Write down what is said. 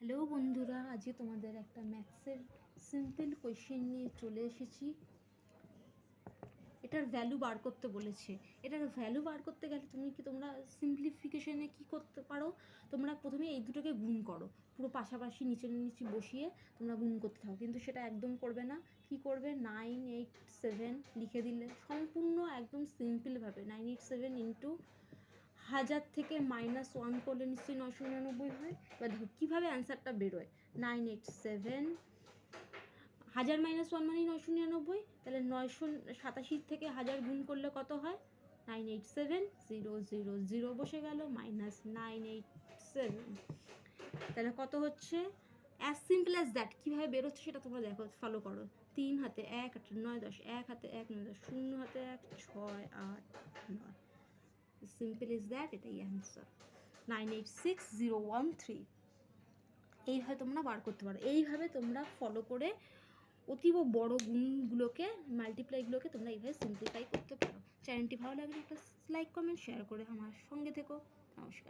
Hello বন্ধুরা, আজকে তোমাদের একটা ম্যাথসের সিম্পল কোয়েশ্চেন নিয়ে চলে এসেছি। এটার ভ্যালু বার করতে বলেছে। এটার ভ্যালু বার করতে গেলে তোমরা সিম্পলিফিকেশনে কি করতে পারো, তোমরা প্রথমে এই দুটোকে গুণ করো, পুরো পাশাপাশি নিচে নিচে বসিয়ে তোমরা গুণ করতে থাকো। কিন্তু সেটা একদম করবে না। কি করবে, 987 লিখে দিলে সম্পূর্ণ একদম সিম্পলভাবে 987 ইন্টু 1000 থেকে -1 করলে নিশ্চয়ই 999 হয়। এবার দেখো কীভাবে অ্যান্সারটা বেরোয়। 987 1000 -1 মানে 999, তাহলে 987 থেকে 1000 গুণ করলে কত হয়, 987 0 0 0 বসে গেল -987। তাহলে কত হচ্ছে, অ্যাজ সিম্পল অ্যাজ দ্যাট। কীভাবে বেরোচ্ছে সেটা তোমরা দেখো, ফলো করো। 3 হাতে 1 8 9 10, 1 হাতে 1 9 10, 0 হাতে 1 6 8 9। সিম্পল ইজ দ্যাট, এটাই অ্যান্সার 986013। এইভাবে তোমরা বার করতে পারো। এইভাবে তোমরা ফলো করে অতীব বড় গুণগুলোকে, মাল্টিপ্লাইগুলোকে তোমরা এইভাবে সিম্পলিফাই করতে পারো। চ্যানেলটি ভালো লাগলে একটা লাইক কমেন্ট শেয়ার করে আমার সঙ্গে থেকো। নমস্কার।